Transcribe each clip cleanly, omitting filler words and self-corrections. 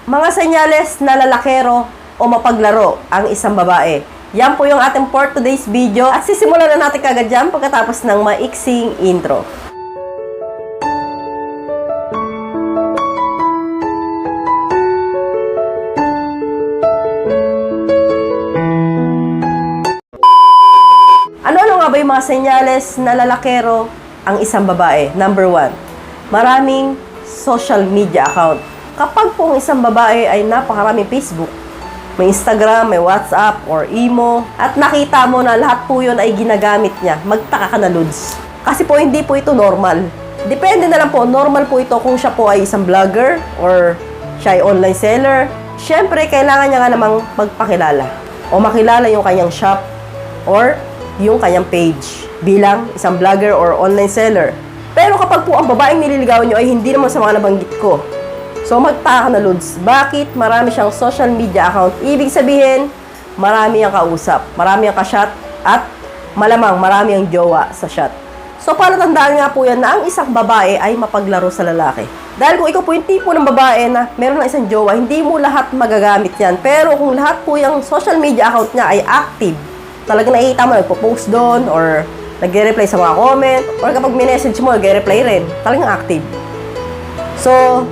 Mga senyales na lalakero o mapaglaro ang isang babae. Yan po yung ating for today's video at sisimulan na natin kagad dyan pagkatapos ng maiksing intro. Ano-ano nga ba yung mga senyales na lalakero ang isang babae? Number 1, maraming social media account. Kapag po ang isang babae ay napakaraming Facebook, may Instagram, may WhatsApp, or Imo, at nakita mo na lahat po yun ay ginagamit niya, magtaka ka na, Lods. Kasi po hindi po ito normal. Depende na lang po, normal po ito kung siya po ay isang vlogger or siya ay online seller. Siyempre, kailangan niya nga namang magpakilala o makilala yung kanyang shop or yung kanyang page bilang isang vlogger or online seller. Pero kapag po ang babaeng nililigawan nyo ay hindi naman sa mga nabanggit ko, so magtaka ka na, Lods. Bakit marami siyang social media account? Ibig sabihin, marami ang kausap, marami ang ka-shot, at malamang marami ang jowa sa shot. So palatandaan nga po yan na ang isang babae ay mapaglaro sa lalaki. Dahil kung ikaw po yung tipo ng babae na meron ng isang jowa, hindi mo lahat magagamit yan. Pero kung lahat po yung social media account niya ay active, talagang nakikita mo, nagpo-post doon, or nagre-reply sa mga comment, or kapag minessage mo, nagre-reply rin, talagang active. So,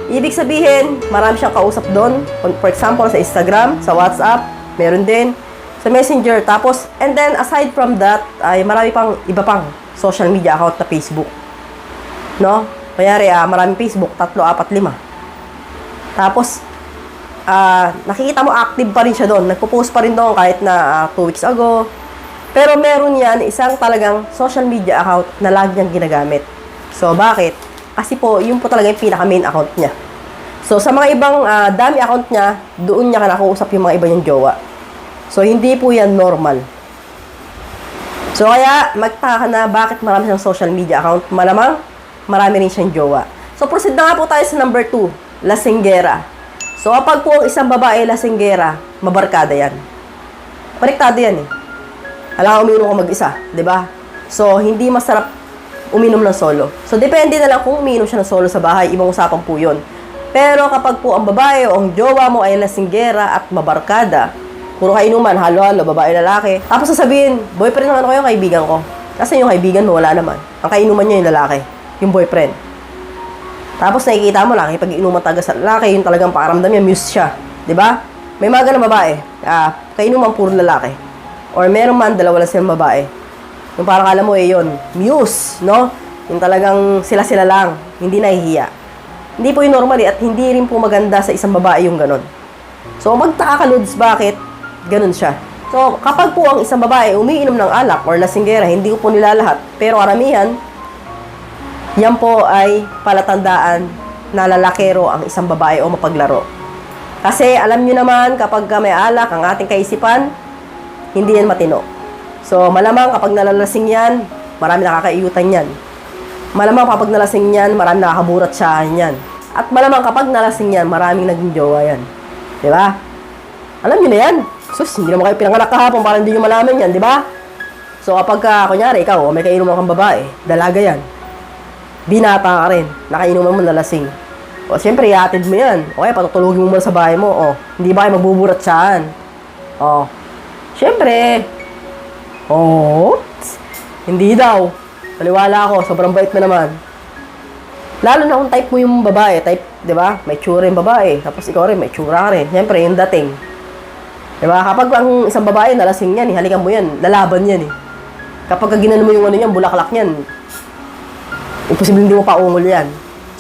ibig sabihin, marami siyang kausap doon. For example, sa Instagram, sa WhatsApp, meron din. Sa Messenger. Tapos, and then, aside from that, ay marami pang, iba pang social media account na Facebook. No? Kanyari, maraming Facebook, 3, 4, 5. Tapos, nakikita mo active pa rin siya doon. Nagpo-post pa rin doon kahit na 2 weeks ago. Pero meron yan, isang talagang social media account na lagi niyang ginagamit. So, bakit? Kasi po, yun po talaga yung pinaka-main account niya. So, sa mga ibang dami account niya, doon niya nakuusap yung mga iba niyang jowa. So, hindi po yan normal. So, kaya, magtaka ka na bakit marami siyang social media account. Malamang, marami rin siyang jowa. So, proceed na nga po tayo sa number 2, lasinggera. So, kapag po ang isang babae lasinggera, mabarkada yan. Konektado yan eh. Alam, uminom ka mag-isa, di ba? So, hindi masarap uminom ng solo. So, depende na lang kung uminom siya ng solo sa bahay, ibang usapan po yun. Pero kapag po ang babae o ang jowa mo ay lasinggera at mabarkada, puro kainuman, halo-halo, babae, lalaki, tapos sasabihin, boyfriend naman kayo, kaibigan ko. Kasi yung kaibigan mo, wala naman. Ang kainuman niya yung lalaki, yung boyfriend. Tapos nakikita mo lang, pag inuman taga sa lalaki, yung talagang pakaramdam niya, muse siya. Di ba? May mga ganang babae, kainuman puro lalaki. Or meron man, dalawa lang silang babae. Yung parang alam mo yun, muse, no? Yung talagang sila-sila lang, hindi nahihiya. Hindi po yung normal at hindi rin po maganda sa isang babae yung ganon. So, magtaka ka, Lods, bakit ganon siya? So, kapag po ang isang babae umiinom ng alak or lasinggera, hindi ko po nilalahat, pero karamihan, yan po ay palatandaan na lalakero ang isang babae o mapaglaro. Kasi alam nyo naman, kapag may alak ang ating kaisipan, hindi yan matino. So, malamang kapag nalalasing yan, marami nakakaiyutan yan. Malamang kapag nalasing yan, marami nakakaburat siya yan. At malamang kapag nalasing yan, maraming naging jowa yan. Diba? Alam nyo na yan. Sus, hindi naman kayo pinanganak kahapon para hindi nyo malaman yan, diba? So, kapag, kunyari, ikaw, may kainuman kang babae, dalaga yan. Binata ka rin, nakainuman mo nalasing. O, siyempre, iatid mo yan. Okay, patutulugin mo muna sa bahay mo. O, hindi ba kayo magbuburat siyaan? O, siyempre, hindi daw. Paliwala ako, sobrang bait mo naman. Lalo na kung type mo yung babae, type, di ba? May tsura yung babae, tapos ikaw rin, may tsura ka rin. Siyempre, yung dating. Di ba? Kapag ang isang babae, nalasing yan, halikan mo yan, lalaban yan eh. Kapag ginano mo yung ano yan, bulaklak yan, imposible hindi mo paungol yan.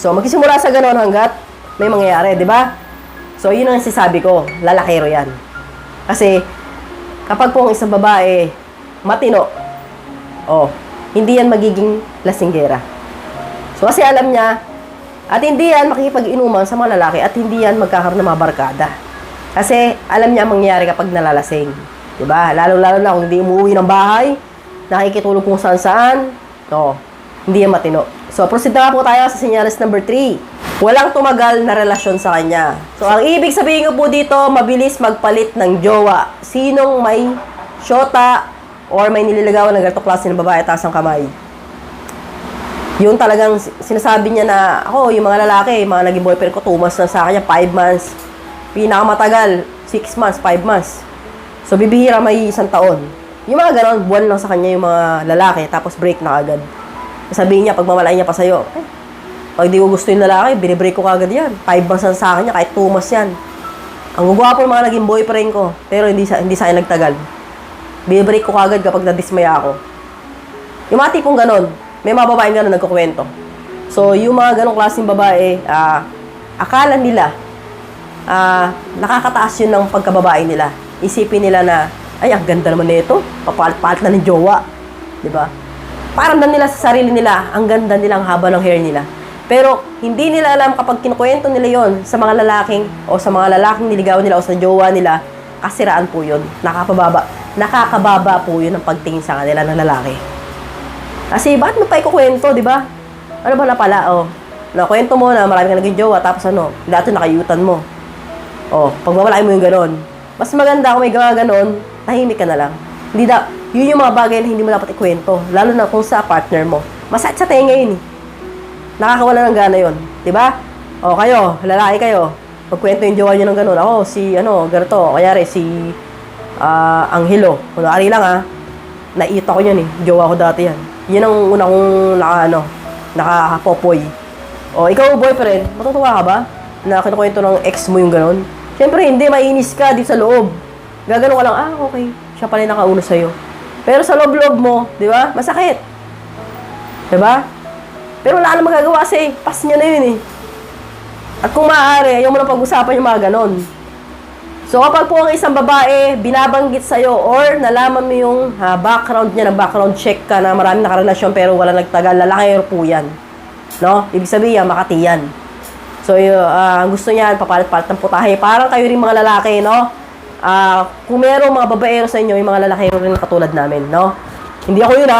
So, magsisimula sa ganon hanggat may mangyayari, di ba? So, yun ang sinasabi ko, lalakero yan. Kasi, kapag po ang isang babae, matino, hindi yan magiging lasinggera. So, kasi alam niya, at hindi yan makikipag-inuman sa mga lalaki, at hindi yan magkakaroon ng mga barkada. Kasi, alam niya ang mangyayari kapag nalalasing. Diba? Lalo-lalo na kung hindi umuwi ng bahay, nakikitulog kung saan-saan, hindi yan matino. So, proceed na po tayo sa senyales number 3. Walang tumagal na relasyon sa kanya. So, ang ibig sabihin ko po dito, mabilis magpalit ng jowa. Sinong may syota or may nililigawan ng ganitong klase ng babae taas ang kamay? Yung talagang sinasabi niya na, ako, yung mga lalaki, mga naging boyfriend ko, 2 months na sa kanya, 5 months. Pinakamatagal, 6 months, 5 months. So, bibihira may 1 taon. Yung mga ganon, buwan lang sa kanya yung mga lalaki, tapos break na agad. Sabihin niya, pag mamalain niya pa sa'yo, pag di ko gusto yung lalaki, binibreak ko kagad yan. 5 months lang sa kanya, kahit 2 months yan. Ang gugwapo yung mga naging boyfriend ko, pero hindi sa akin nagtagal. Binibreak ko kagad kapag nadismaya ako. Yung mga tipong ganon, may mga babaeng ganon nagkukwento. So, yung mga ganong klaseng babae, akala nila, nakakataas yun ng pagkababae nila. Isipin nila na, ay, ang ganda naman nito. Papalit-palit na ng jowa. Diba? Parang dan nila sa sarili nila, ang ganda nila, ang haba ng hair nila. Pero, hindi nila alam kapag kinukwento nila yon sa mga lalaking, o sa mga lalaking niligawan nila, o sa jowa nila, kasiraan po yun. Nakakababa po yun ang pagtingin sa kanila ng lalaki. Kasi, bakit mo pa ikukwento, di ba? Ano ba na pala, nakwento mo na marami ka naging jowa, tapos dati nakayutan mo. Pagmamalain mo yung ganon. Mas maganda kung may gawa ganon, tahimik ka na lang. Yun yung mga bagay na hindi mo dapat ikwento. Lalo na kung sa partner mo. Masakit sa tenga yun. Nakakawala ng gana yun. Diba? Kayo, lalaki kayo. Pagkwento yung jowa nyo ng ganon. Ako, ganito. Kayari, Angelo. Kunwari lang naita ko yan Jowa ko dati yan. Yan ang una kong nakapopoy. Ikaw, boyfriend, matutuwa ka ba? Na kinukwento ng ex mo yung ganon? Siyempre, hindi. Mainis ka dito sa loob. Gagano ka lang, okay. Siya pala yung nakauna sa'yo. Pero sa loob-loob mo, di ba? Masakit. Di ba? Pero wala ka na magagawa kasi pas niya na yun At kung maaari, ayaw mo na pag-usapan yung mga ganon. So, kapag po ang isang babae, binabanggit sa'yo or nalaman mo yung background niya, background check ka na maraming nakarelasyon pero wala nagtagal, lalaki po yan. No? Ibig sabihin, Makati yan. So, gusto niyan, papalit-palit ng putahe. Parang kayo rin mga lalaki, no? Kung merong mga babaero sa inyo, yung mga lalaki rin katulad namin, no? Hindi ako yun,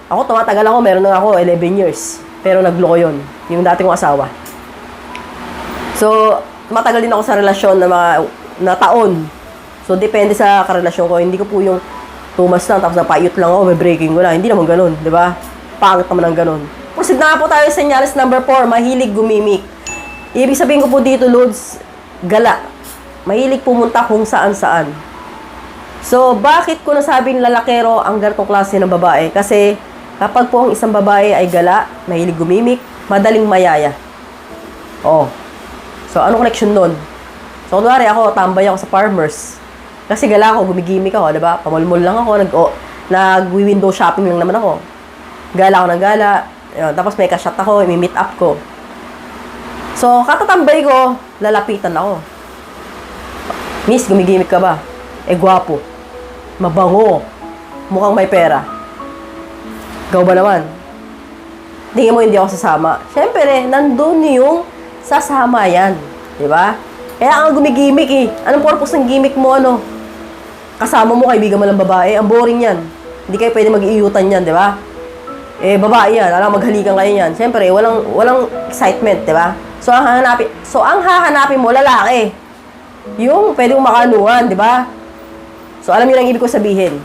Ako, tumatagal ako, meron na ako 11 years. Pero nagloko yun. Yung dati kong asawa. So, tumatagal din ako sa relasyon na taon. So, depende sa karelasyon ko. Hindi ko po yung 2 months lang, tapos napayot lang ako, may breaking ko lang. Hindi naman ganun, di ba? Pangit naman ang ganun. Proceed na po tayo sa senyales number 4, mahilig gumimik. Ibig sabihin ko po dito, Lods, gala. Mahilig pumunta kung saan-saan. So, bakit ko nasabing lalakero ang ganitong klase ng babae? Kasi, kapag po ang isang babae ay gala, mahilig gumimik, madaling mayaya. So, anong connection nun? So, kunwari ako, tambay ako sa Farmers. Kasi gala ako, gumigimik ako, diba? Pamulmul lang ako, nag-window shopping lang naman ako. Gala ako ng gala. Yun, tapos may ka-shot ako, may meet up ko. So, katatambay ko, lalapitan ako. Miss, gumigimik ka ba? Gwapo. Mabango. Mukhang may pera. Ikaw ba naman? Tingin mo hindi ako sasama. Siyempre, nandun yung sasama yan. Diba? Kaya ang gumigimik Anong purpose ng gimmick mo, Kasama mo, kaibigan mo lang babae. Ang boring yan. Hindi kayo pwede mag-iiyutan yan, diba? Babae yan. Alam, maghalikan kayo yan. Siyempre, walang excitement, diba? So, ang hahanapin mo, lalaki. Yung pwede mong makanuhan, diba? So, alam niyo lang ibig ko sabihin.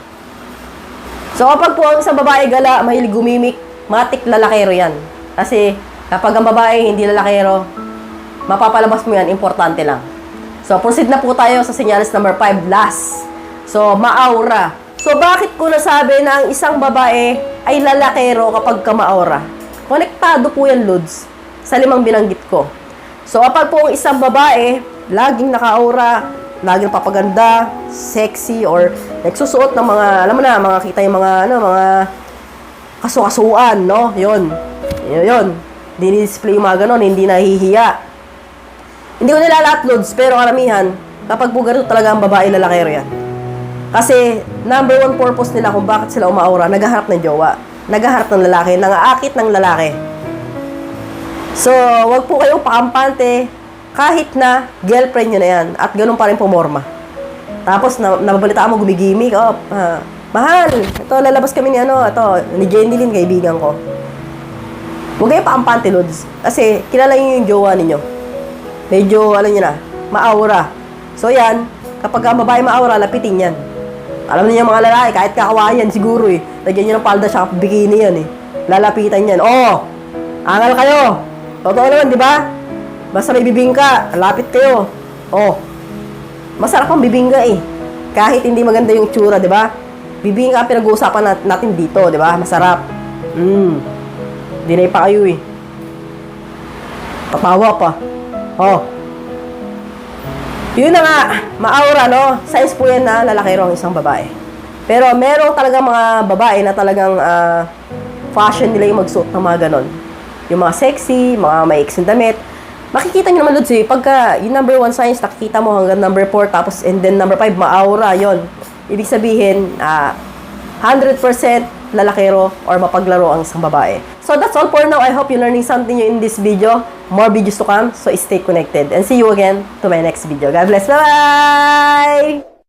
So, kapag po ang isang babae gala, mahilig gumimik, matik lalakero yan. Kasi, kapag ang babae hindi lalakero, mapapalabas mo yan, importante lang. So, proceed na po tayo sa senyales number 5, last. So, maaura. So, bakit ko nasabi na ang isang babae ay lalakero kapag ka maaura? Konektado po yan, Lods, sa 5 binanggit ko. So, kapag po ang isang babae, laging naka-aura, laging papaganda, sexy, or nagsusuot ng mga, alam mo na, mga kita yung mga kasu-kasuan, no? Yun. Dinidisplay yung mga ganon, hindi nahihiya. Hindi ko nilalahat, Lods, pero karamihan, kapag po ganito talaga ang babae, lalakero yan. Kasi, number 1 purpose nila kung bakit sila umaura, naghaharap ng jowa, naghaharap ng lalaki, nangaakit ng lalaki. So, wag po kayong pakampante, kahit na girlfriend nyo na yan, at ganun pa rin pumorma. Tapos, nababalitaan mo, gumigimik, mahal, ito, lalabas kami ni Jenny Lynn, kaibigan ko. Huwag kayo pakampante, Lods, kasi kilala nyo yung jowa ninyo. Medyo, alam nyo na, maaura. So, yan, kapag ang babae maaura, lapitin yan. Alam niyo mga lalaki, kahit kakawayan siguro Lagyan nyo ng palda siya, bikini yan Lalapitan yan. Angal kayo. Totoo naman, di ba? Basta may bibingka, lapit kayo. Oh, masarap ang bibingka eh. Kahit hindi maganda yung tsura, di ba? Bibingka pinag-uusapan natin dito, di ba? Masarap. Dinay pa kayo eh. Tatawa pa. Oh. Yun na nga, maaura, no? Size po yan na lalakero ang isang babae. Pero meron talagang mga babae na talagang fashion nila yung magsuot ng mga ganon. Yung mga sexy, mga maiksing damit. Makikita nyo naman, Lods, eh. Pagka yung number 1 size, nakikita mo hanggang number 4, tapos and then number 5, maaura, yon. Ibig sabihin, 100% lalakero or mapaglaro ang isang babae. So that's all for now. I hope you're learning something new in this video. More videos to come, so stay connected. And see you again to my next video. God bless. Bye-bye!